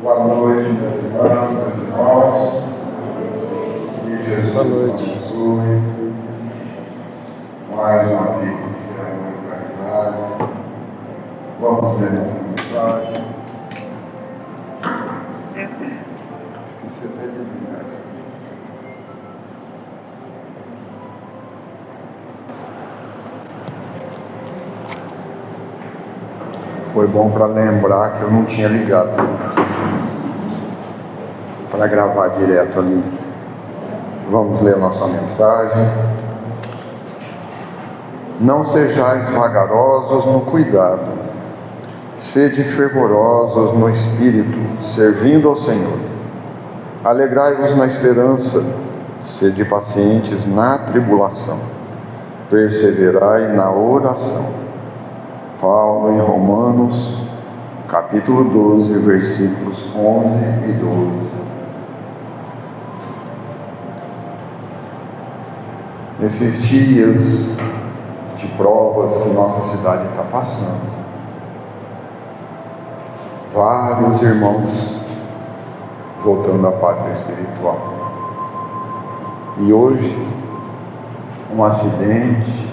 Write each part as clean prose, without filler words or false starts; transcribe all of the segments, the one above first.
Boa noite, meus irmãos, meus irmãos. Que Jesus abençoe. Mais uma vez, que é amor e caridade. Vamos ler nossa mensagem. Esqueci até de ligar. Foi bom para lembrar que eu não tinha ligado para gravar direto ali. Vamos ler a nossa mensagem. Não sejais vagarosos no cuidado, sede fervorosos no espírito, servindo ao Senhor. Alegrai-vos na esperança, sede pacientes na tribulação, perseverai na oração. Paulo em Romanos, capítulo 12, versículos 11 e 12. Nesses dias de provas que nossa cidade está passando, vários irmãos voltando à pátria espiritual. E hoje, um acidente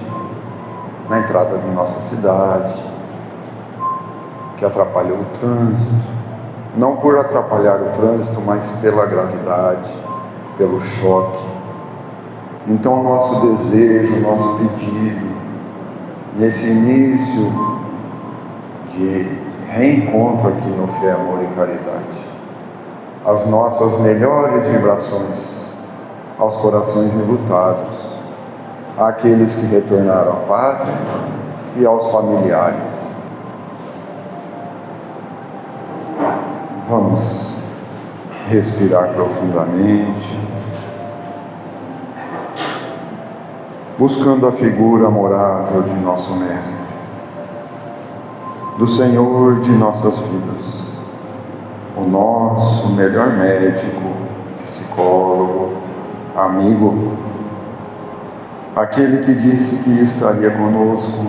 na entrada de nossa cidade, que atrapalhou o trânsito, não por atrapalhar o trânsito, mas pela gravidade, pelo choque. Então, nosso desejo, nosso pedido, nesse início de reencontro aqui no Fé, Amor e Caridade, as nossas melhores vibrações aos corações enlutados, àqueles que retornaram à pátria e aos familiares. Vamos respirar profundamente, buscando a figura amorável de nosso Mestre, do Senhor de nossas vidas, o nosso melhor médico, psicólogo, amigo, aquele que disse que estaria conosco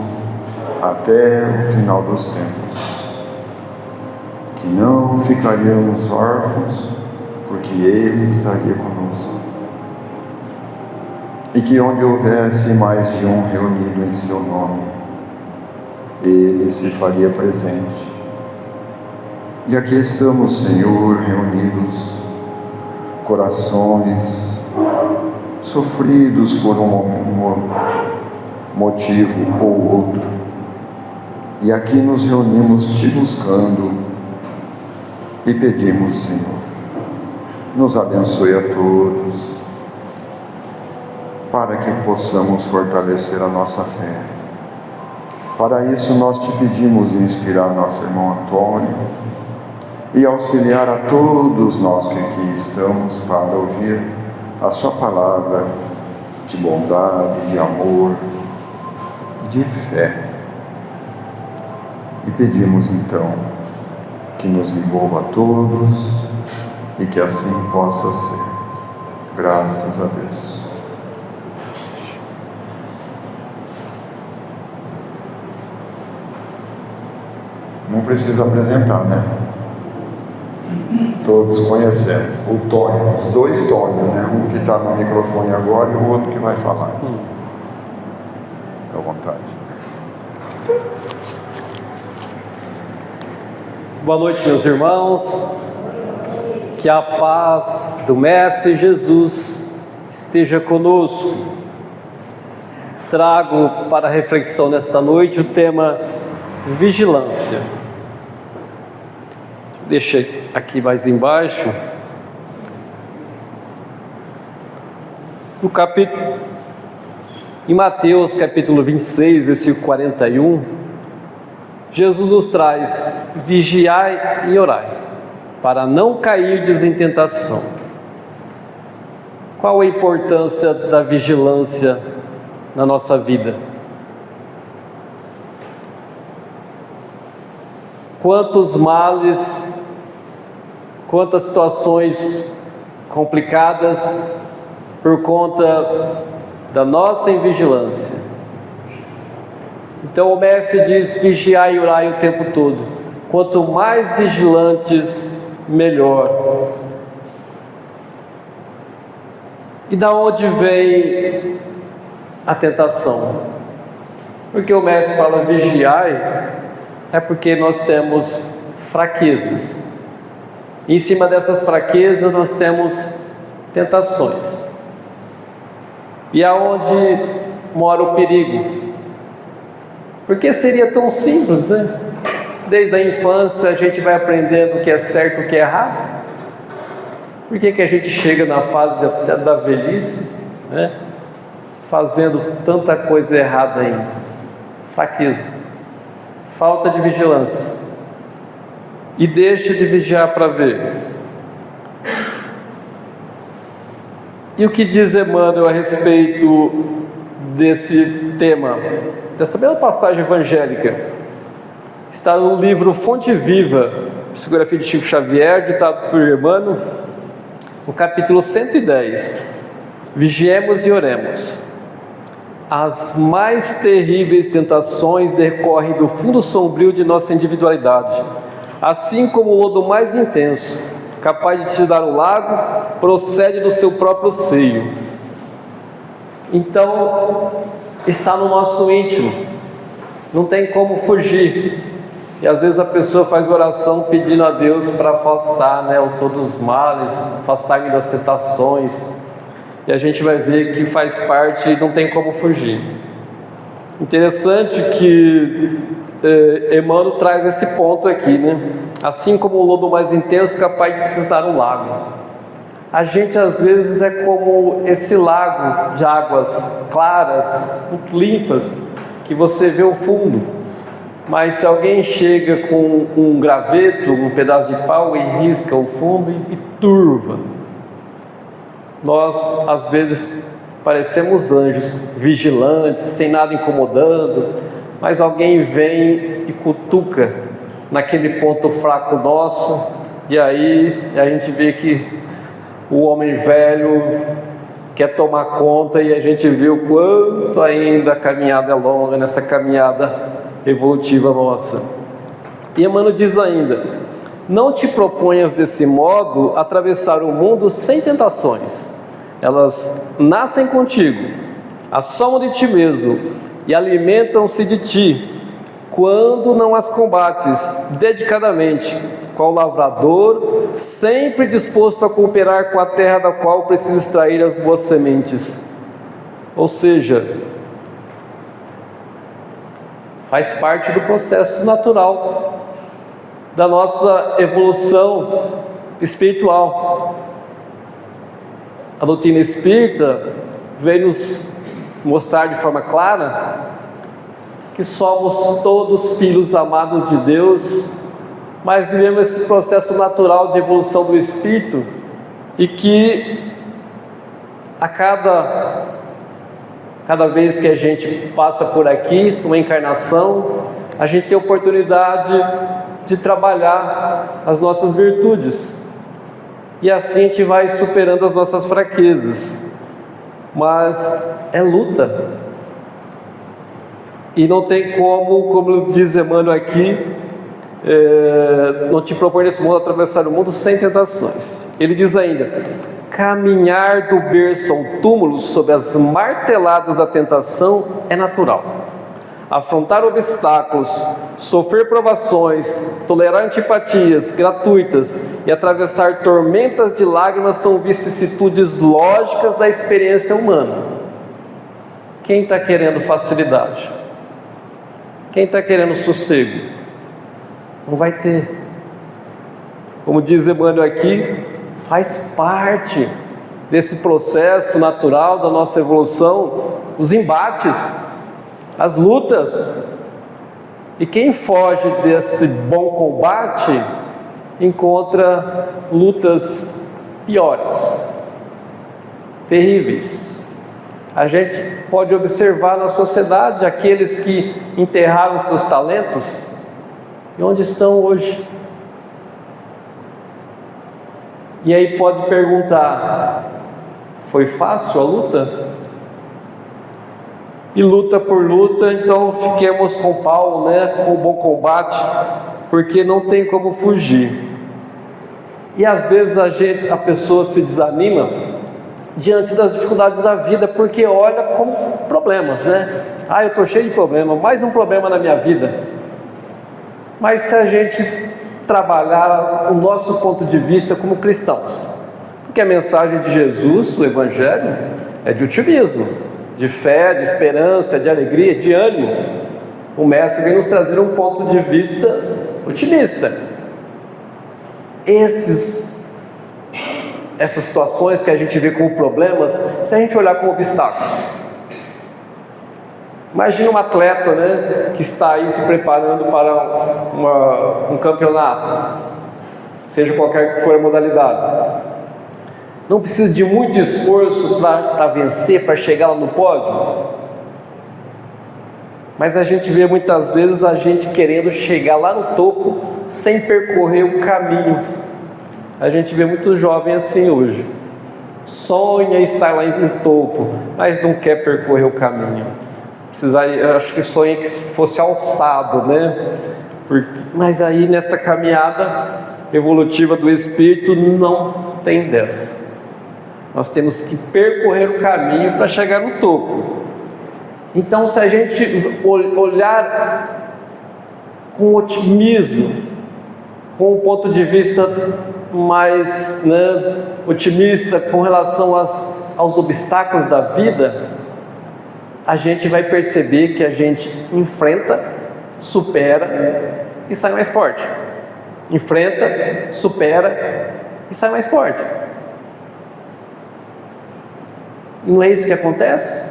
até o final dos tempos, que não ficaríamos órfãos, porque Ele estaria conosco, e que onde houvesse mais de um reunido em seu nome, Ele se faria presente. E aqui estamos, Senhor, reunidos, corações sofridos por um motivo ou outro, e aqui nos reunimos te buscando e pedimos, Senhor, nos abençoe a todos, para que possamos fortalecer a nossa fé. Para isso nós te pedimos inspirar nosso irmão Antônio e auxiliar a todos nós que aqui estamos para ouvir a sua palavra de bondade, de amor, de fé. E pedimos então que nos envolva a todos e que assim possa ser. Graças a Deus. Não precisa apresentar, né? Todos conhecemos. O Tônio, os dois Tônio, né? Um que está no microfone agora e o outro que vai falar. Fique à vontade. Boa noite, meus irmãos. Que a paz do Mestre Jesus esteja conosco. Trago para reflexão nesta noite o tema vigilância. Deixa aqui mais embaixo. Em Mateus capítulo 26, versículo 41, Jesus nos traz: vigiai e orai, para não cairdes em tentação. Qual a importância da vigilância na nossa vida? Quantos males, quantas situações complicadas por conta da nossa invigilância. Então o Mestre diz: vigiai e orai o tempo todo. Quanto mais vigilantes, melhor. E da onde vem a tentação? Porque o mestre fala vigiai, é porque nós temos fraquezas. Em cima dessas fraquezas nós temos tentações. E aonde mora o perigo? Porque seria tão simples, né? Desde a infância a gente vai aprendendo o que é certo e o que é errado. Por que a gente chega na fase até da velhice, né, fazendo tanta coisa errada ainda? Fraqueza, falta de vigilância. E deixa de vigiar para ver. E o que diz Emmanuel a respeito desse tema, desta mesma passagem evangélica? Está no livro Fonte Viva, psicografia de Chico Xavier, ditado por Emmanuel, no capítulo 110, vigiemos e oremos. As mais terríveis tentações decorrem do fundo sombrio de nossa individualidade, assim como o lodo mais intenso, capaz de te dar o lago, procede do seu próprio seio. Então, está no nosso íntimo, não tem como fugir. E às vezes a pessoa faz oração pedindo a Deus para afastar, né, todos os males, afastar-me das tentações. E a gente vai ver que faz parte e não tem como fugir. Interessante que Emmanuel traz esse ponto aqui, né? Assim como o lodo mais intenso capaz de cisnar um lago. A gente às vezes é como esse lago de águas claras, muito limpas, que você vê o fundo. Mas se alguém chega com um graveto, um pedaço de pau e risca o fundo e turva, nós às vezes parecemos anjos vigilantes, sem nada incomodando, mas alguém vem e cutuca naquele ponto fraco nosso, e aí a gente vê que o homem velho quer tomar conta, e a gente vê o quanto ainda a caminhada é longa nessa caminhada evolutiva nossa. E Emmanuel diz ainda: não te proponhas desse modo atravessar o mundo sem tentações. Elas nascem contigo, assomam de ti mesmo e alimentam-se de ti, quando não as combates dedicadamente, qual lavrador, sempre disposto a cooperar com a terra da qual precisa extrair as boas sementes. Ou seja, faz parte do processo natural da nossa evolução espiritual. A doutrina espírita veio nos mostrar de forma clara que somos todos filhos amados de Deus, mas vivemos esse processo natural de evolução do espírito, e que a cada vez que a gente passa por aqui, numa encarnação, a gente tem a oportunidade de trabalhar as nossas virtudes, e assim a gente vai superando as nossas fraquezas. Mas é luta, e não tem como diz Emmanuel aqui, não te propõe nesse mundo atravessar o mundo sem tentações. Ele diz ainda: caminhar do berço ao túmulo sob as marteladas da tentação é natural. Afrontar obstáculos, sofrer provações, tolerar antipatias gratuitas e atravessar tormentas de lágrimas são vicissitudes lógicas da experiência humana. Quem está querendo facilidade? Quem está querendo sossego? Não vai ter. Como diz Emmanuel aqui, faz parte desse processo natural da nossa evolução os embates, as lutas. E quem foge desse bom combate encontra lutas piores, terríveis. A gente pode observar na sociedade aqueles que enterraram seus talentos, e onde estão hoje? E aí pode perguntar: foi fácil a luta? E luta por luta, então fiquemos com Paulo, né, com o bom combate, porque não tem como fugir. E às vezes a pessoa se desanima diante das dificuldades da vida, porque olha como problemas, né? Eu estou cheio de problema, mais um problema na minha vida. Mas se a gente trabalhar o nosso ponto de vista como cristãos, porque a mensagem de Jesus, o Evangelho, é de otimismo, de fé, de esperança, de alegria, de ânimo. O Mestre vem nos trazer um ponto de vista otimista. Essas situações que a gente vê como problemas, se a gente olhar como obstáculos. Imagina um atleta, né, que está aí se preparando para um campeonato, seja qualquer que for a modalidade. Não precisa de muito esforço para vencer, para chegar lá no pódio. Mas a gente vê muitas vezes a gente querendo chegar lá no topo sem percorrer o caminho. A gente vê muito jovem assim hoje. Sonha estar lá no topo, mas não quer percorrer o caminho. Eu acho que sonha que fosse alçado, né? Mas aí nessa caminhada evolutiva do Espírito não tem dessa. Nós temos que percorrer o caminho para chegar no topo. Então, se a gente olhar com otimismo, com um ponto de vista mais otimista com relação aos obstáculos da vida, a gente vai perceber que a gente enfrenta, supera e sai mais forte. Enfrenta, supera e sai mais forte. Não é isso que acontece?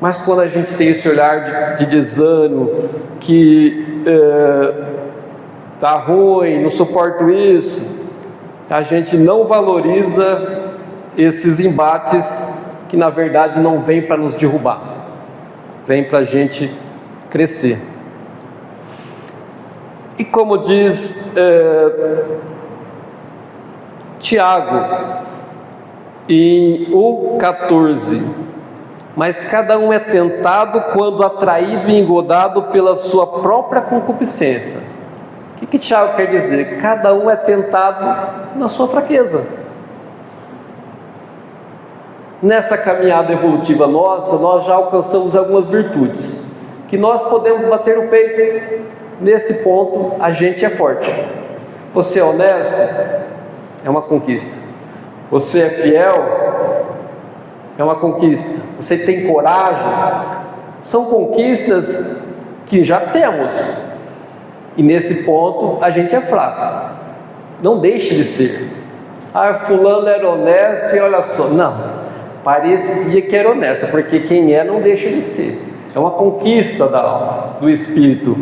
Mas quando a gente tem esse olhar de desânimo, que tá ruim, não suporto isso, a gente não valoriza esses embates que na verdade não vêm para nos derrubar, vem para a gente crescer. E como diz Tiago em 1,14: mas cada um é tentado quando atraído e engodado pela sua própria concupiscência. O que Tiago quer dizer? Cada um é tentado na sua fraqueza. Nessa caminhada evolutiva nossa, nós já alcançamos algumas virtudes, que nós podemos bater no peito. Nesse ponto, a gente é forte. Você é honesto? É uma conquista. Você é fiel? É uma conquista. Você tem coragem? São conquistas que já temos. E nesse ponto a gente é fraco. Não deixe de ser. Fulano era honesto e olha só. Não, parecia que era honesto, porque quem é não deixa de ser. É uma conquista da alma, do espírito.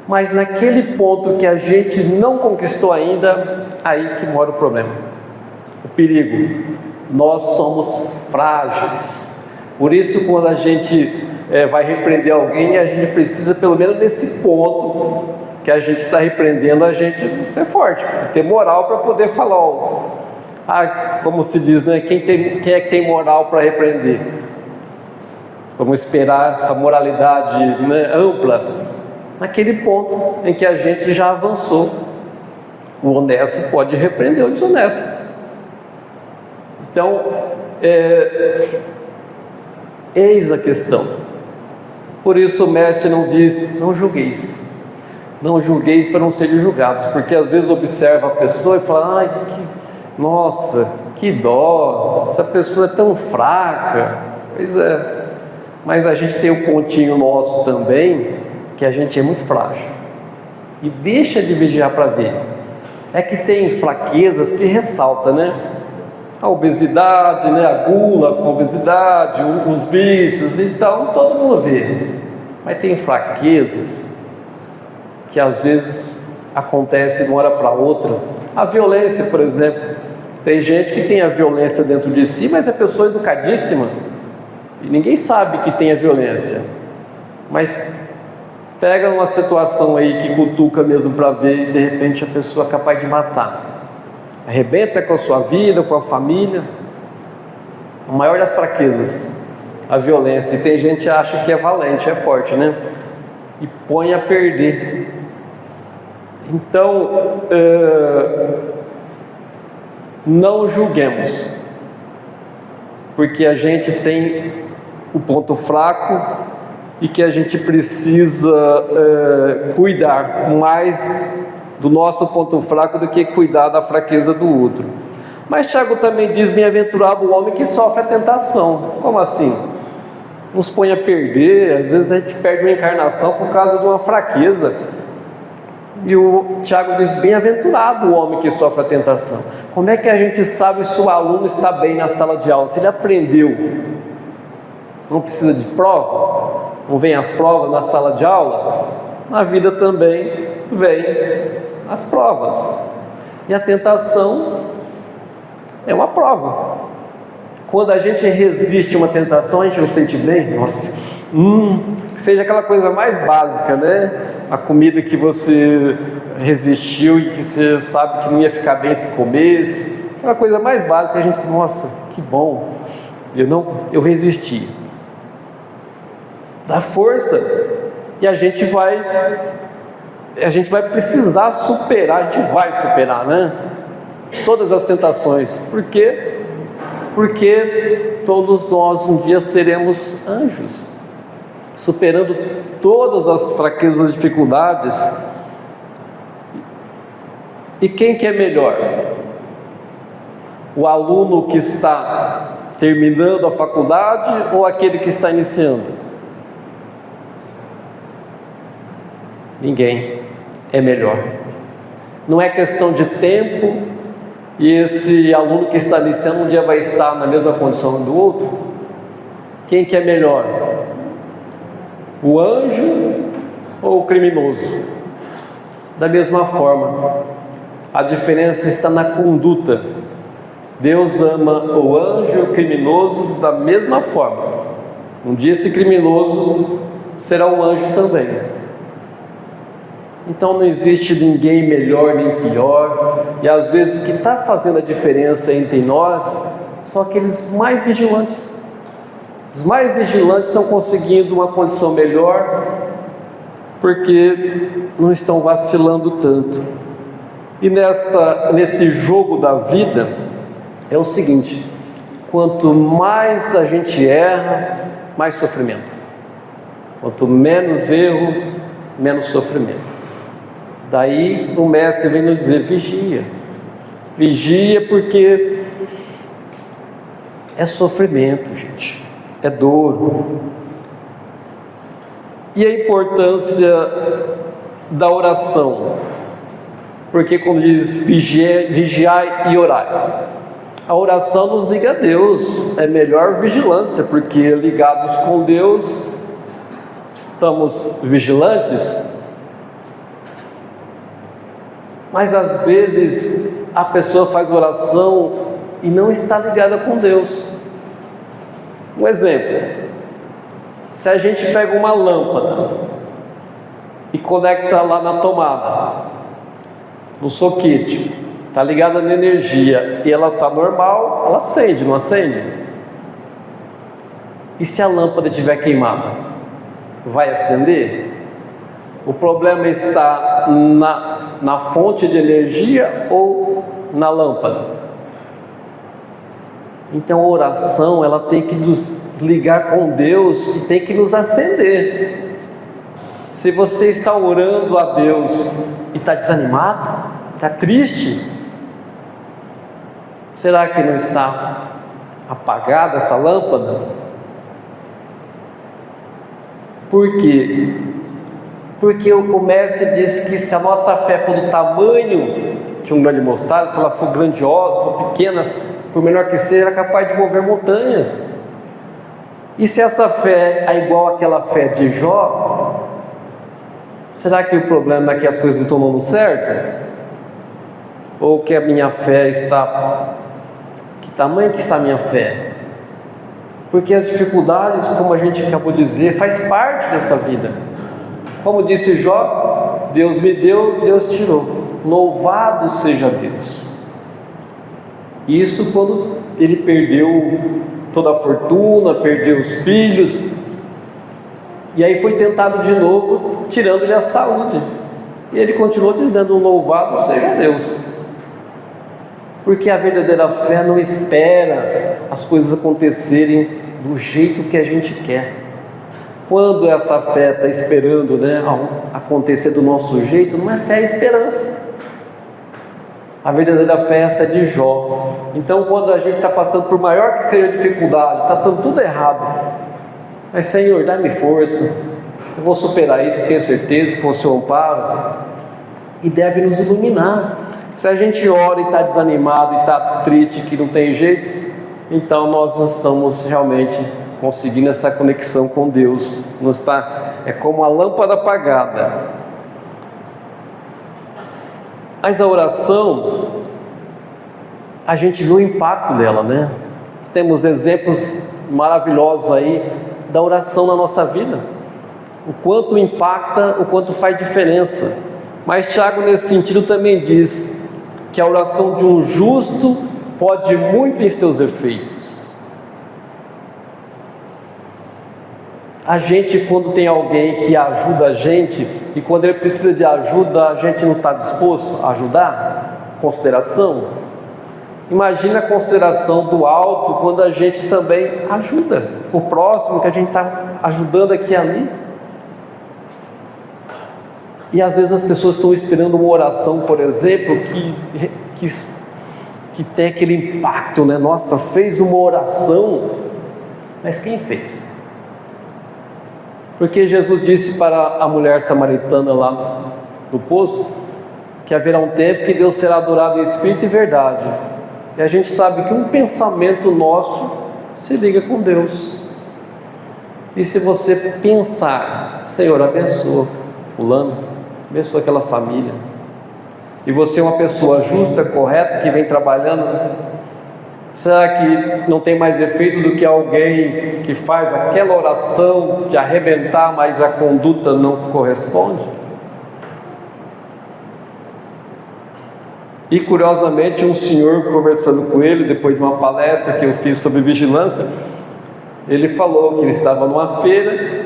Mas naquele ponto que a gente não conquistou ainda, aí que mora o problema, o perigo. Nós somos frágeis. Por isso, quando a gente vai repreender alguém, a gente precisa, pelo menos nesse ponto que a gente está repreendendo, a gente ser forte, ter moral para poder falar. Como se diz, né? Quem é que tem moral para repreender? Vamos esperar essa moralidade, né, ampla, naquele ponto em que a gente já avançou. O honesto pode repreender o desonesto. Então, eis a questão. Por isso o Mestre não diz: não julgueis. Não julgueis para não serem julgados. Porque às vezes observa a pessoa e fala: nossa, que dó, essa pessoa é tão fraca. Pois é. Mas a gente tem o pontinho nosso também, que a gente é muito frágil. E deixa de vigiar para ver. É que tem fraquezas que ressalta, né? A obesidade, né? A gula com a obesidade, os vícios, então todo mundo vê. Mas tem fraquezas que às vezes acontecem de uma hora para outra. A violência, por exemplo. Tem gente que tem a violência dentro de si, mas é pessoa educadíssima. E ninguém sabe que tem a violência. Mas pega uma situação aí que cutuca mesmo para ver, e de repente a pessoa é capaz de matar. Arrebenta com a sua vida, com a família. A maior das fraquezas, a violência. E tem gente que acha que é valente, é forte, né? E põe a perder. Então, não julguemos, porque a gente tem o ponto fraco e que a gente precisa cuidar mais do nosso ponto fraco do que cuidar da fraqueza do outro. Mas Tiago também diz: bem-aventurado o homem que sofre a tentação. Como assim? Nos põe a perder, às vezes a gente perde uma encarnação por causa de uma fraqueza. E o Tiago diz: bem-aventurado o homem que sofre a tentação. Como é que a gente sabe se o aluno está bem na sala de aula? Se ele aprendeu, não precisa de prova? Não vem as provas na sala de aula? Na vida também vem as provas. E a tentação é uma prova. Quando a gente resiste a uma tentação, a gente não sente bem. Nossa, que seja aquela coisa mais básica, né? A comida que você resistiu e que você sabe que não ia ficar bem se comesse. Aquela coisa mais básica, a gente, nossa, que bom. Eu resisti. Dá força. E a gente vai precisar superar, a gente vai superar, né? Todas as tentações. Por quê? Porque todos nós um dia seremos anjos, superando todas as fraquezas e dificuldades. E quem que é melhor? O aluno que está terminando a faculdade ou aquele que está iniciando? Ninguém é melhor. Não é questão de tempo. E esse aluno que está iniciando um dia vai estar na mesma condição do outro? Quem que é melhor? O anjo ou o criminoso? Da mesma forma, a diferença está na conduta. Deus ama o anjo e o criminoso da mesma forma. Um dia esse criminoso será um anjo também. Então não existe ninguém melhor nem pior, e às vezes o que está fazendo a diferença entre nós são aqueles mais vigilantes. Os mais vigilantes estão conseguindo uma condição melhor porque não estão vacilando tanto. E nesse jogo da vida é o seguinte: quanto mais a gente erra, mais sofrimento. Quanto menos erro, menos sofrimento. Daí o mestre vem nos dizer: vigia. Vigia, porque é sofrimento, gente, é dor. E a importância da oração, porque quando diz vigiai e orai, a oração nos liga a Deus. É melhor vigilância, porque ligados com Deus estamos vigilantes. Mas às vezes a pessoa faz oração e não está ligada com Deus. Um exemplo: se a gente pega uma lâmpada e conecta lá na tomada, no soquete, está ligada na energia e ela está normal, ela acende, não acende? E se a lâmpada estiver queimada, vai acender? O problema está na fonte de energia ou na lâmpada? Então a oração, ela tem que nos ligar com Deus e tem que nos acender. Se você está orando a Deus e está desanimado, está triste, será que não está apagada essa lâmpada? Por quê? Porque o mestre disse que se a nossa fé for do tamanho de um grão de mostarda, se ela for grandiosa, for pequena, por menor que seja, ela é capaz de mover montanhas. E se essa fé é igual àquela fé de Jó, será que o problema é que as coisas não estão dando certo? Ou que a minha fé está... Que tamanho que está a minha fé? Porque as dificuldades, como a gente acabou de dizer, faz parte dessa vida. Como disse Jó: Deus me deu, Deus tirou. Louvado seja Deus. Isso quando ele perdeu toda a fortuna, perdeu os filhos, e aí foi tentado de novo, tirando-lhe a saúde. E ele continuou dizendo: louvado seja Deus. Porque a verdadeira fé não espera as coisas acontecerem do jeito que a gente quer. Quando essa fé está esperando, acontecer do nosso jeito, não é fé, é esperança. A verdadeira fé é essa de Jó. Então, quando a gente está passando por maior que seja a dificuldade, está dando tudo errado, mas Senhor, dá-me força, eu vou superar isso, tenho certeza, com o seu amparo, e deve nos iluminar. Se a gente ora e está desanimado e está triste, que não tem jeito, então nós não estamos realmente conseguindo essa conexão com Deus. Não está, é como a lâmpada apagada. Mas a oração, a gente viu o impacto dela, né? Temos exemplos maravilhosos aí da oração na nossa vida. O quanto impacta, o quanto faz diferença. Mas Tiago, nesse sentido, também diz que a oração de um justo pode muito em seus efeitos. A gente, quando tem alguém que ajuda a gente, e quando ele precisa de ajuda, a gente não está disposto a ajudar? Consideração. Imagina a consideração do alto quando a gente também ajuda o próximo, que a gente está ajudando aqui e ali. E às vezes as pessoas estão esperando uma oração, por exemplo, que tem aquele impacto, né? Nossa, fez uma oração, mas quem fez? Porque Jesus disse para a mulher samaritana lá no poço, que haverá um tempo que Deus será adorado em espírito e verdade. E a gente sabe que um pensamento nosso se liga com Deus. E se você pensar: Senhor, abençoa fulano, abençoa aquela família, e você é uma pessoa justa, correta, que vem trabalhando, será que não tem mais efeito do que alguém que faz aquela oração de arrebentar, mas a conduta não corresponde? E curiosamente, um senhor, conversando com ele depois de uma palestra que eu fiz sobre vigilância, ele falou que ele estava numa feira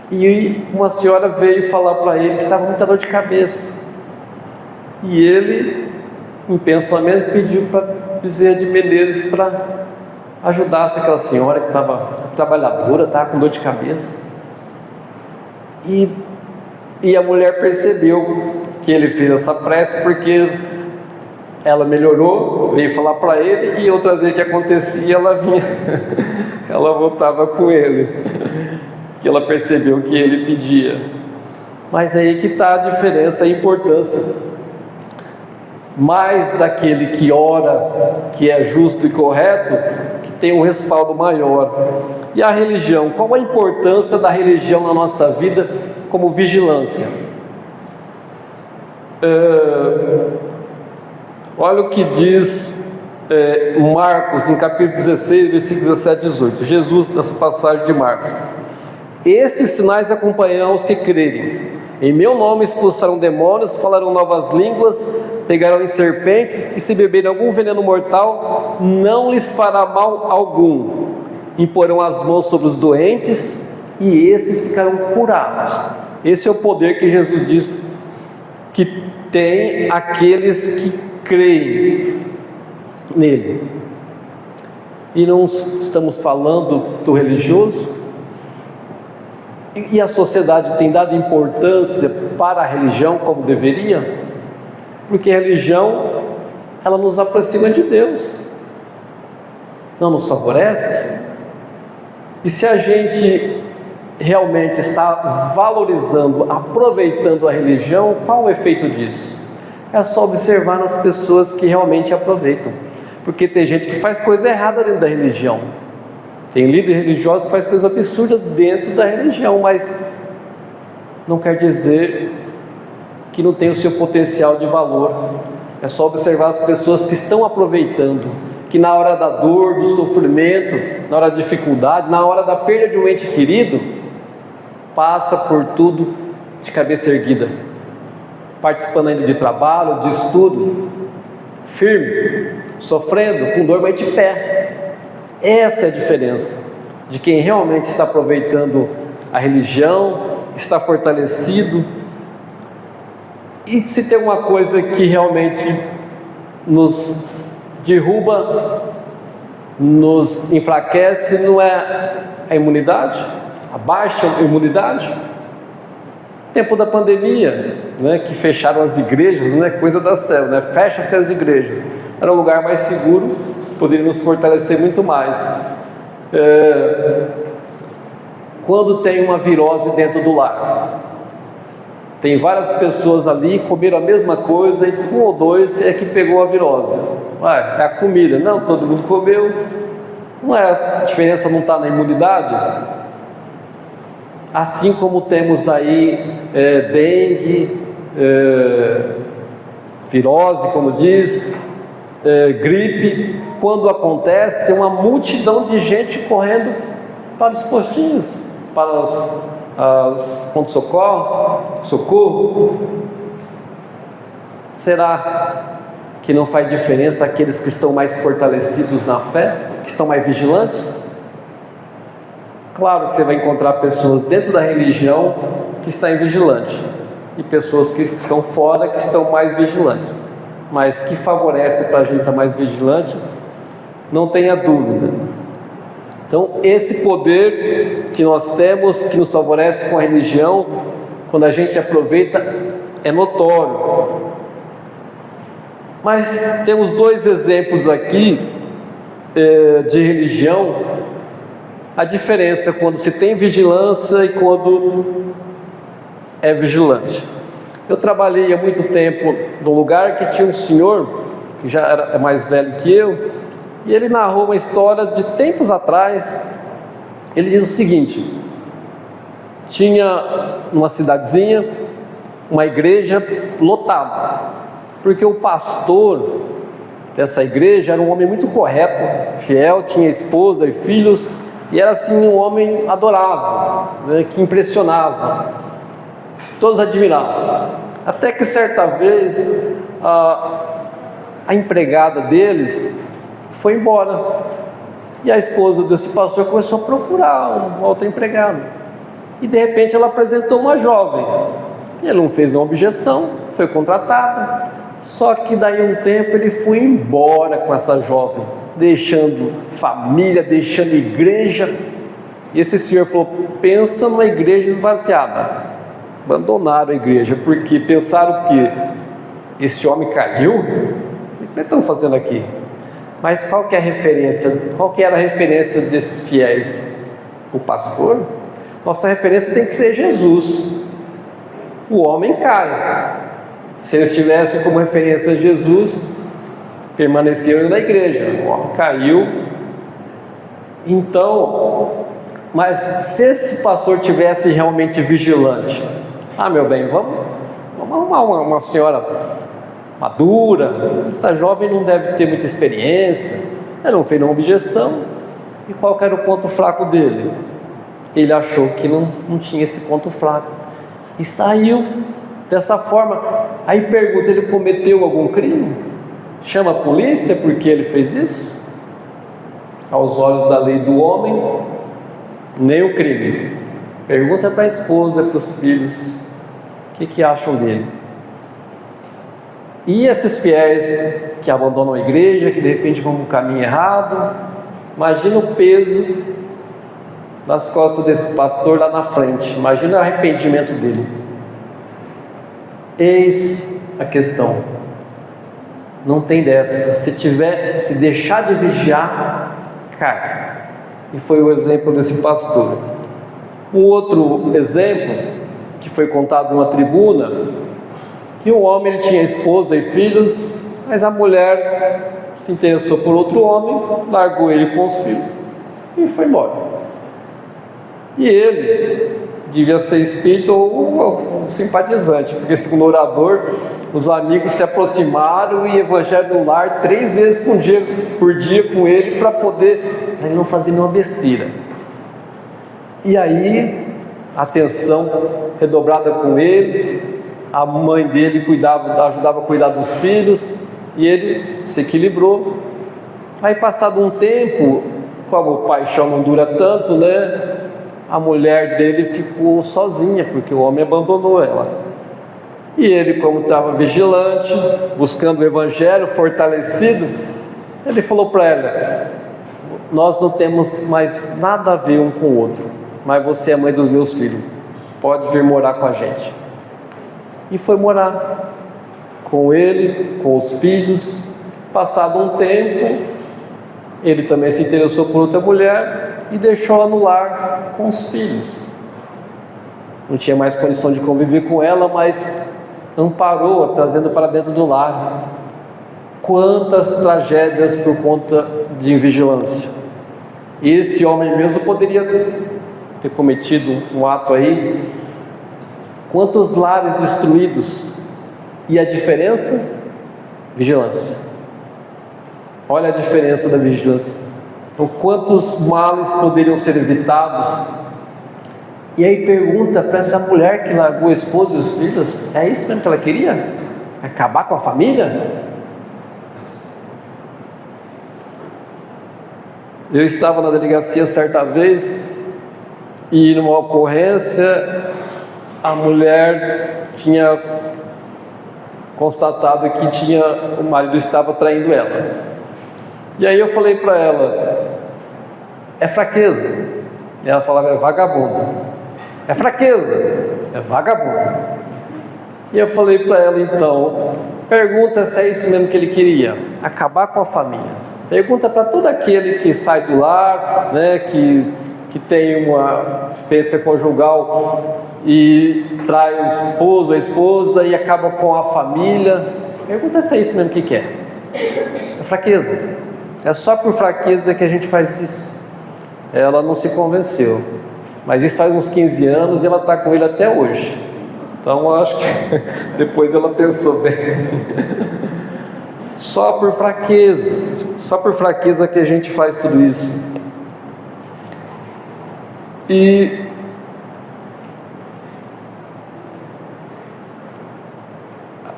e uma senhora veio falar para ele que estava com muita dor de cabeça. E ele, em pensamento, pediu para Bezerra de Menezes para ajudasse aquela senhora que estava trabalhadora, estava com dor de cabeça. E a mulher percebeu que ele fez essa prece porque ela melhorou, veio falar para ele, e outra vez que acontecia, ela vinha, ela voltava com ele, que ela percebeu que ele pedia. Mas aí que está a diferença, a importância, mais daquele que ora, que é justo e correto, que tem um respaldo maior. E a religião, qual a importância da religião na nossa vida como vigilância? Olha o que diz Marcos, em capítulo 16, versículos 17 e 18. Jesus, nessa passagem de Marcos: estes sinais acompanharão os que crerem. Em meu nome expulsarão demônios, falarão novas línguas, pegarão em serpentes, e se beberem algum veneno mortal, não lhes fará mal algum. Imporão as mãos sobre os doentes, e esses ficarão curados. Esse é o poder que Jesus diz que tem aqueles que creem nele. E não estamos falando do religioso. E a sociedade tem dado importância para a religião como deveria? Porque a religião, ela nos aproxima de Deus, não nos favorece? E se a gente realmente está valorizando, aproveitando a religião, qual o efeito disso? É só observar nas pessoas que realmente aproveitam. Porque tem gente que faz coisa errada dentro da religião. Tem líder religioso que faz coisa absurda dentro da religião, mas não quer dizer que não tem o seu potencial de valor. É só observar as pessoas que estão aproveitando, que na hora da dor, do sofrimento, na hora da dificuldade, na hora da perda de um ente querido, passa por tudo de cabeça erguida, participando ainda de trabalho, de estudo, firme, sofrendo, com dor, mas de pé. Essa é a diferença de quem realmente está aproveitando a religião, está fortalecido E se tem uma coisa que realmente nos derruba, nos enfraquece, não é a imunidade, a baixa imunidade? Tempo da pandemia, né, que fecharam as igrejas, não é coisa das trevas, né? Fecha-se as igrejas. Era um lugar mais seguro, poderia nos fortalecer muito mais. Quando tem uma virose dentro do lar, tem várias pessoas ali, comeram a mesma coisa e um ou dois é que pegou a virose. É a comida. Não, todo mundo comeu. Não é, a diferença não está na imunidade? Assim como temos aí dengue, virose, como diz, gripe, quando acontece, uma multidão de gente correndo para os postinhos, para os pontos de socorro. Será que não faz diferença aqueles que estão mais fortalecidos na fé, que estão mais vigilantes? Claro que você vai encontrar pessoas dentro da religião que estão vigilantes e pessoas que estão fora que estão mais vigilantes, mas que favorece para a gente estar mais vigilante, não tenha dúvida. Então, esse poder que nós temos, que nos favorece com a religião, quando a gente aproveita, é notório. Mas temos dois exemplos aqui de religião, a diferença quando se tem vigilância e quando é vigilante. Eu trabalhei há muito tempo num lugar que tinha um senhor, que já era mais velho que eu, e ele narrou uma história de tempos atrás. Ele diz o seguinte: tinha numa cidadezinha uma igreja lotada, porque o pastor dessa igreja era um homem muito correto, fiel, tinha esposa e filhos, e era assim um homem adorável, né, que impressionava, todos admiravam. Até que certa vez a empregada deles foi embora, e a esposa desse pastor começou a procurar uma outra empregada, e de repente ela apresentou uma jovem, e ele não fez nenhuma objeção, foi contratado. Só que daí um tempo ele foi embora com essa jovem, deixando família, deixando igreja. E esse senhor falou: pensa numa igreja esvaziada. Abandonaram a igreja, porque pensaram que esse homem caiu. O que eles estão fazendo aqui? Mas qual que é a referência? Qual que era a referência desses fiéis? O pastor? Nossa referência tem que ser Jesus. O homem cai. Se eles tivessem como referência Jesus, permaneceram na igreja. O homem caiu. Então, mas se esse pastor tivesse realmente vigilante, meu bem, vamos arrumar uma senhora madura, essa jovem não deve ter muita experiência, ela não fez nenhuma objeção. E qual que era o ponto fraco dele? Ele achou que não tinha esse ponto fraco e saiu dessa forma. Aí pergunta: ele cometeu algum crime? Chama a polícia porque ele fez isso? Aos olhos da lei do homem, nem o crime. Pergunta para a esposa, para os filhos, o que acham dele. E esses fiéis que abandonam a igreja, que de repente vão no caminho errado, imagina o peso nas costas desse pastor lá na frente, imagina o arrependimento dele. Eis a questão, não tem dessa. Se deixar de vigiar, cai. E foi o exemplo desse pastor. Um outro exemplo que foi contado numa tribuna, que um homem, ele tinha esposa e filhos, mas a mulher se interessou por outro homem, largou ele com os filhos e foi embora. E ele devia ser espírito ou simpatizante, porque segundo o orador, os amigos se aproximaram e evangelho no lar 3 vezes por dia com ele, para poder ele não fazer nenhuma besteira. E aí, atenção redobrada com ele, a mãe dele ajudava a cuidar dos filhos, e ele se equilibrou. Aí, passado um tempo, como o paixão não dura tanto, né? A mulher dele ficou sozinha, porque o homem abandonou ela. E ele, como estava vigilante, buscando o evangelho, fortalecido, ele falou para ela: nós não temos mais nada a ver um com o outro, mas você é mãe dos meus filhos, pode vir morar com a gente. E foi morar com ele, com os filhos. Passado um tempo, ele também se interessou por outra mulher e deixou-a no lar com os filhos. Não tinha mais condição de conviver com ela, mas amparou-a, trazendo para dentro do lar. Quantas tragédias por conta de invigilância! E esse homem mesmo poderia ter cometido um ato aí. Quantos lares destruídos! E a diferença? Vigilância. Olha a diferença da vigilância. Então, quantos males poderiam ser evitados? E aí pergunta para essa mulher que largou a esposa e os filhos: é isso mesmo que ela queria? Acabar com a família? Eu estava na delegacia certa vez e numa ocorrência a mulher tinha constatado que o marido estava traindo ela. E aí eu falei para ela: é fraqueza. E ela falava: é vagabundo. É fraqueza, é vagabundo. E eu falei para ela: então, pergunta se é isso mesmo que ele queria, acabar com a família. Pergunta para todo aquele que sai do lar, né, que tem uma experiência conjugal e trai o esposo, a esposa e acaba com a família. Pergunta se é isso mesmo que quer. É fraqueza. É só por fraqueza que a gente faz isso. Ela não se convenceu, mas isso faz uns 15 anos e ela está com ele até hoje. Então eu acho que depois ela pensou bem. Só por fraqueza que a gente faz tudo isso. E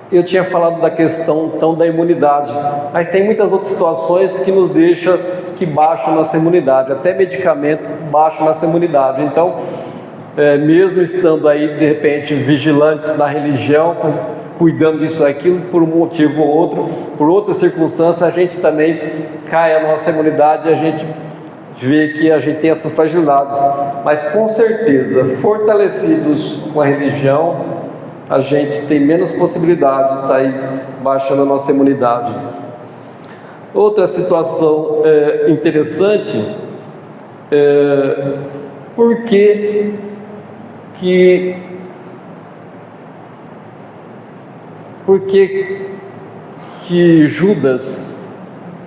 eu tinha falado da questão então da imunidade, mas tem muitas outras situações que nos deixam, que baixam nossa imunidade, até medicamento baixa nossa imunidade. Então, mesmo estando aí de repente vigilantes na religião, cuidando disso aquilo, por um motivo ou outro, por outra circunstância, a gente também cai a nossa imunidade e a gente vê que a gente tem essas fragilidades. Mas com certeza, fortalecidos com a religião, a gente tem menos possibilidade de estar aí baixando a nossa imunidade. Outra situação interessante por que Judas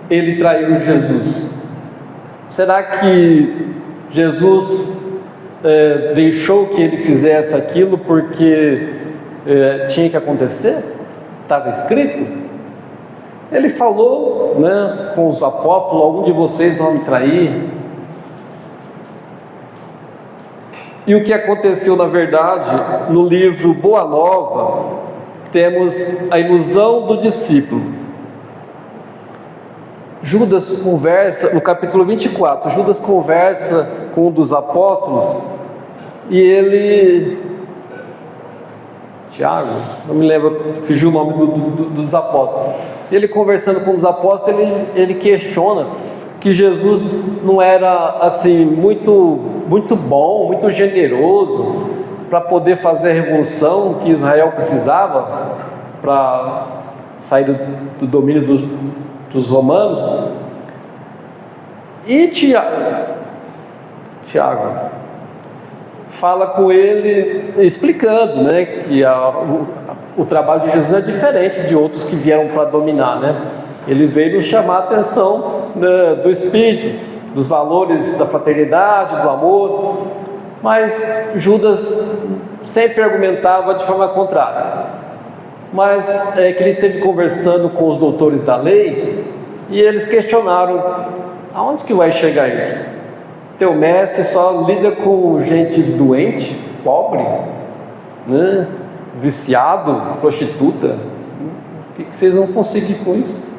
ele traiu Jesus? Será que Jesus deixou que ele fizesse aquilo porque tinha que acontecer? Estava escrito? Ele falou, né, com os apóstolos: algum de vocês vão me trair. E o que aconteceu na verdade, no livro Boa Nova, temos a ilusão do discípulo. Judas conversa, no capítulo 24, Judas conversa com um dos apóstolos, e ele, Tiago, não me lembro, fugiu o nome dos apóstolos. Ele conversando com os apóstolos, ele questiona que Jesus não era assim muito bom, muito generoso para poder fazer a revolução que Israel precisava para sair do domínio dos romanos. E Tiago fala com ele, explicando, né, que o trabalho de Jesus é diferente de outros que vieram para dominar, né? Ele veio nos chamar a atenção, né, do Espírito, dos valores da fraternidade, do amor. Mas Judas sempre argumentava de forma contrária. Mas que ele esteve conversando com os doutores da lei e eles questionaram: aonde que vai chegar isso? Teu mestre só lida com gente doente, pobre, né? Viciado, prostituta. O que vocês vão conseguir com isso?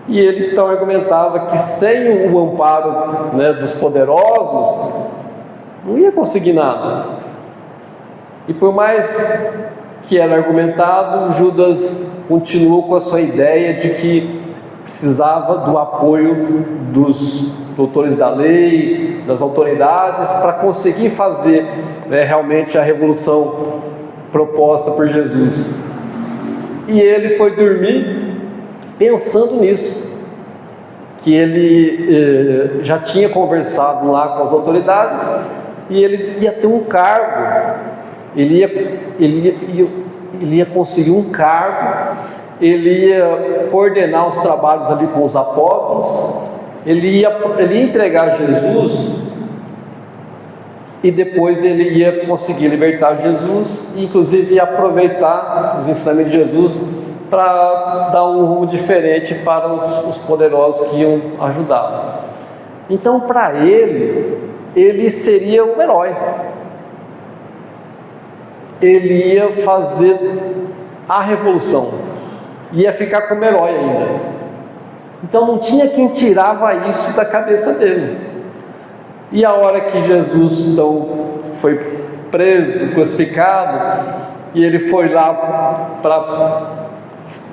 E ele então argumentava que sem o amparo, né, dos poderosos, não ia conseguir nada. E por mais que era argumentado, Judas continuou com a sua ideia de que precisava do apoio dos doutores da lei, das autoridades, para conseguir fazer realmente a revolução proposta por Jesus. E ele foi dormir pensando nisso, que ele já tinha conversado lá com as autoridades e ele ia ter um cargo, ele ia conseguir um cargo, ele ia coordenar os trabalhos ali com os apóstolos, ele ia entregar Jesus e depois ele ia conseguir libertar Jesus e inclusive ia aproveitar os ensinamentos de Jesus para dar um rumo diferente para os poderosos que iam ajudá-lo. Então, para ele seria um herói. Ele ia fazer a revolução, ia ficar como herói ainda. Então não tinha quem tirava isso da cabeça dele. E a hora que Jesus então foi preso, crucificado, e ele foi lá para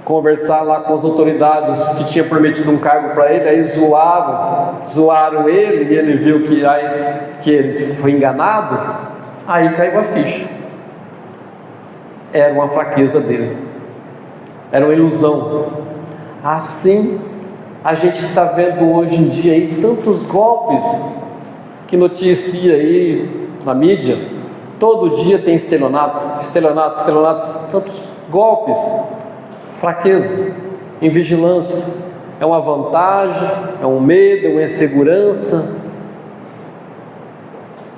conversar lá com as autoridades que tinham prometido um cargo para ele, aí zoaram ele, e ele viu que ele foi enganado, aí caiu a ficha. Era uma fraqueza dele, era uma ilusão. Assim a gente está vendo hoje em dia aí tantos golpes que noticia aí na mídia, todo dia tem estelionato, tantos golpes. Fraqueza, invigilância, é uma vantagem, é um medo, é uma insegurança.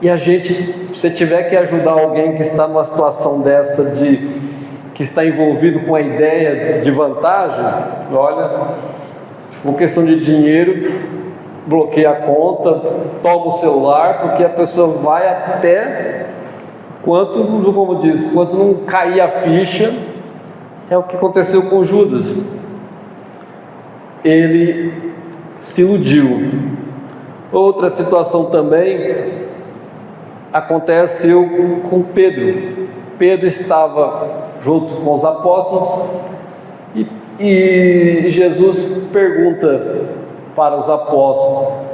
E a gente, se você tiver que ajudar alguém que está numa situação dessa, que está envolvido com a ideia de vantagem, olha, se for questão de dinheiro, bloqueia a conta, toma o celular, porque a pessoa vai até quanto não cair a ficha. É o que aconteceu com Judas. Ele se iludiu. Outra situação também aconteceu com Pedro. Pedro estava junto com os apóstolos e Jesus pergunta para os apóstolos: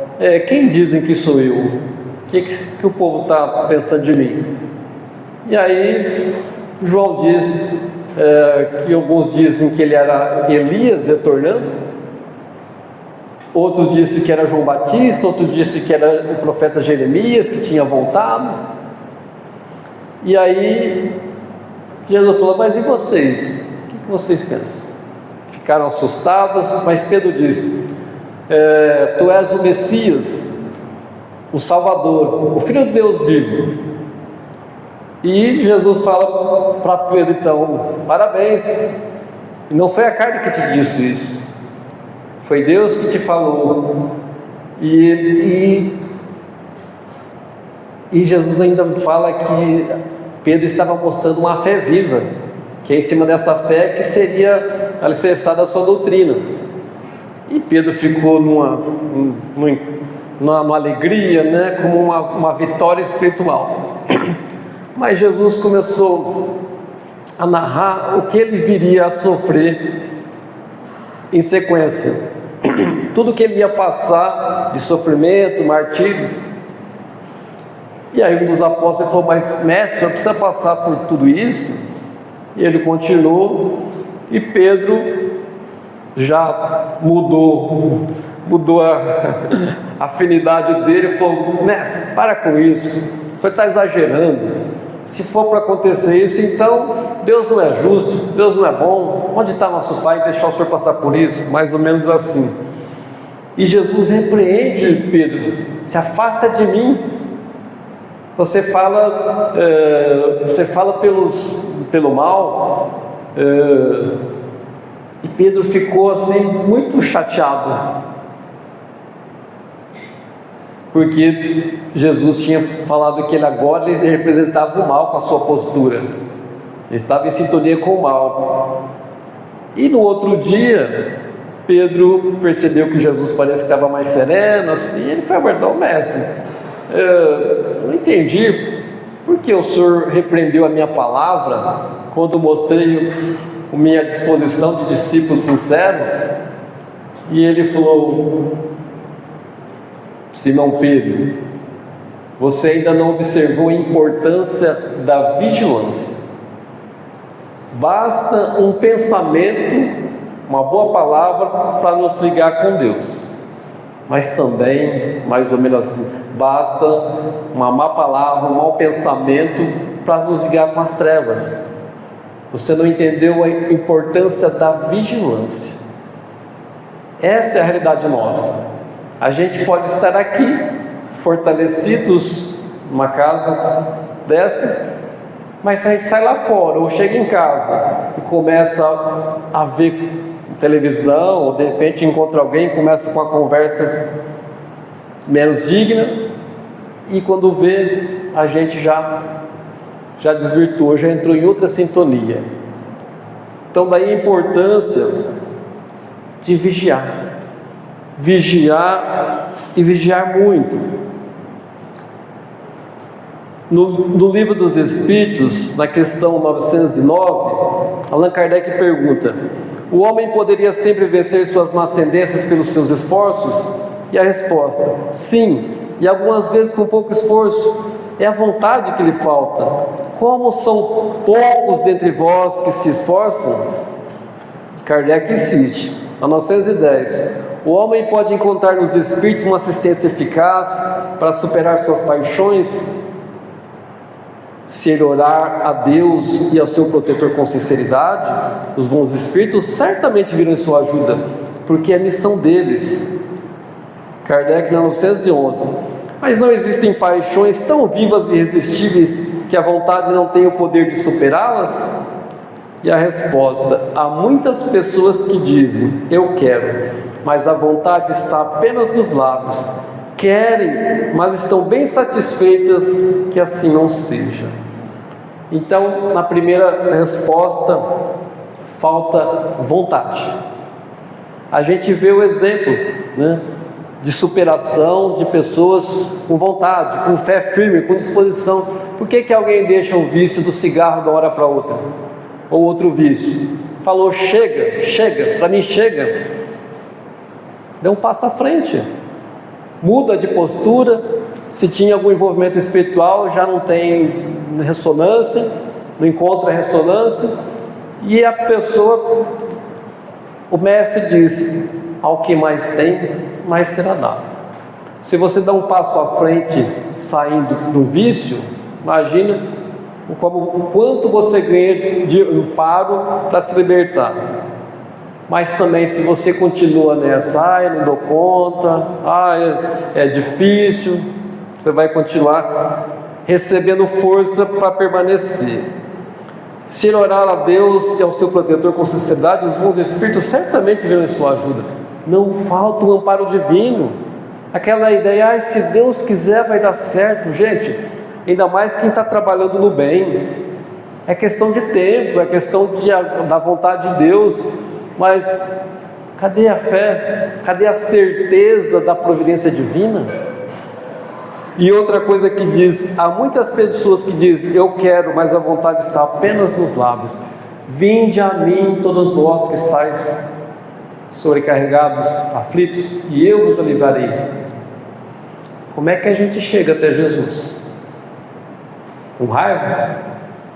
quem dizem que sou eu? O que o povo está pensando de mim? E aí João diz que alguns dizem que ele era Elias retornando, outros dizem que era João Batista, outros dizem que era o profeta Jeremias que tinha voltado. E aí Jesus falou: mas e vocês? O que vocês pensam? Ficaram assustados, mas Pedro disse: tu és o Messias, o Salvador, o Filho de Deus vivo. E Jesus fala para Pedro então: parabéns, não foi a carne que te disse isso, foi Deus que te falou. E Jesus ainda fala que Pedro estava mostrando uma fé viva, que é em cima dessa fé que seria alicerçada a sua doutrina. E Pedro ficou numa alegria, né, como uma vitória espiritual. Mas Jesus começou a narrar o que ele viria a sofrer em sequência, tudo que ele ia passar de sofrimento, martírio. E aí um dos apóstolos falou: mas mestre, o senhor precisa passar por tudo isso? E ele continuou, e Pedro já mudou a afinidade dele, falou: mestre, para com isso, o senhor está exagerando. Se for para acontecer isso, então Deus não é justo, Deus não é bom. Onde está nosso Pai em deixar o Senhor passar por isso? Mais ou menos assim. E Jesus repreende Pedro: se afasta de mim. Você fala pelo mal. E Pedro ficou assim muito chateado, porque Jesus tinha falado que ele agora ele representava o mal com a sua postura, ele estava em sintonia com o mal. E no outro dia Pedro percebeu que Jesus parece que estava mais sereno, assim, e ele foi abordar o mestre: não entendi, por que o Senhor repreendeu a minha palavra quando mostrei a minha disposição de discípulo sincero? E ele falou: Simão Pedro, você ainda não observou a importância da vigilância. Basta um pensamento, uma boa palavra para nos ligar com Deus, mas também, mais ou menos assim, basta uma má palavra, um mau pensamento para nos ligar com as trevas. Você não entendeu a importância da vigilância. Essa é a realidade nossa. A gente pode estar aqui, fortalecidos numa casa dessa, mas se a gente sai lá fora, ou chega em casa e começa a ver televisão, ou de repente encontra alguém e começa com uma conversa menos digna, e quando vê, a gente já desvirtuou, já entrou em outra sintonia. Então daí a importância de vigiar e vigiar muito. No Livro dos Espíritos, na questão 909, Allan Kardec pergunta: o homem poderia sempre vencer suas más tendências pelos seus esforços? E a resposta: sim, e algumas vezes com pouco esforço. É a vontade que lhe falta. Como são poucos dentre vós que se esforçam? Kardec insiste, a 910: o homem pode encontrar nos Espíritos uma assistência eficaz para superar suas paixões, se ele orar a Deus e ao seu protetor com sinceridade. Os bons Espíritos certamente virão em sua ajuda, porque é a missão deles. Kardec, na 911: mas não existem paixões tão vivas e irresistíveis que a vontade não tem o poder de superá-las? E a resposta: há muitas pessoas que dizem eu quero, mas a vontade está apenas nos lábios. Querem, mas estão bem satisfeitas que assim não seja. Então, na primeira resposta, falta vontade. A gente vê o exemplo, de superação de pessoas com vontade, com fé firme, com disposição. Por que alguém deixa o vício do cigarro de uma hora para outra? Ou outro vício? Falou: chega, para mim chega. Deu um passo à frente, muda de postura. Se tinha algum envolvimento espiritual, já não tem ressonância, não encontra ressonância, e a pessoa, o mestre diz: ao que mais tem, mais será dado. Se você dá um passo à frente saindo do vício, imagina o quanto você ganha de amparo para se libertar. Mas também, se você continua nessa: eu não dou conta, é difícil, você vai continuar recebendo força para permanecer. Se ele orar a Deus e ao seu protetor com sinceridade, os bons Espíritos certamente virão em sua ajuda. Não falta o amparo divino. Aquela ideia: se Deus quiser vai dar certo. Gente, ainda mais quem está trabalhando no bem, é questão de tempo, é questão da vontade de Deus. Mas cadê a fé? Cadê a certeza da providência divina? E outra coisa que diz: há muitas pessoas que dizem eu quero, mas a vontade está apenas nos lábios. Vinde a mim todos vós que estáis sobrecarregados, aflitos, e eu vos aliviarei. Como é que a gente chega até Jesus? Com raiva?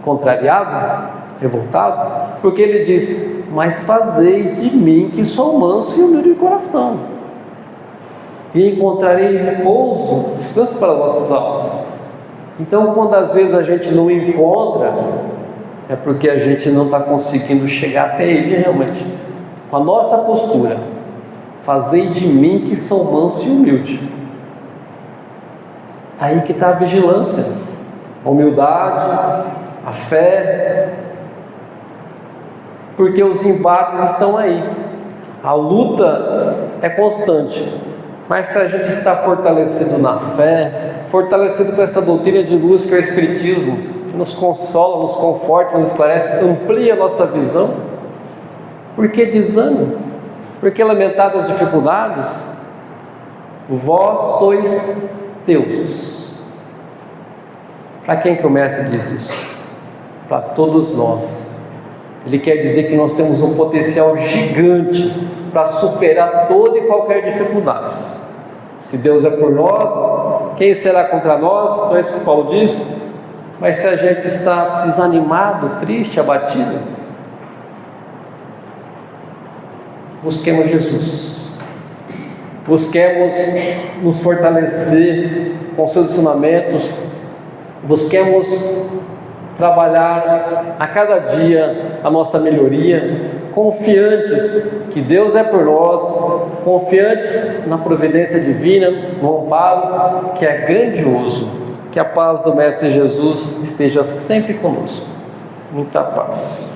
Contrariado? Revoltado? Porque ele diz: mas fazei de mim que sou manso e humilde de coração, e encontrarei repouso, descanso para vossas almas. Então, quando às vezes a gente não encontra, é porque a gente não está conseguindo chegar até Ele realmente. Com a nossa postura: fazei de mim que sou manso e humilde. Aí que está a vigilância, a humildade, a fé. Porque os embates estão aí. A luta é constante. Mas se a gente está fortalecido na fé, fortalecido por essa doutrina de luz que é o Espiritismo, que nos consola, nos conforta, nos esclarece, amplia a nossa visão, por que desânimo? Por que lamentar as dificuldades? Vós sois deuses. Para quem que o Mestre diz isso? Para todos nós. Ele quer dizer que nós temos um potencial gigante para superar toda e qualquer dificuldade. Se Deus é por nós, quem será contra nós? Então é isso que Paulo diz. Mas se a gente está desanimado, triste, abatido, busquemos Jesus. Busquemos nos fortalecer com seus ensinamentos. Busquemos trabalhar a cada dia a nossa melhoria, confiantes que Deus é por nós, confiantes na providência divina, no amparo que é grandioso. Que a paz do Mestre Jesus esteja sempre conosco. Muita paz.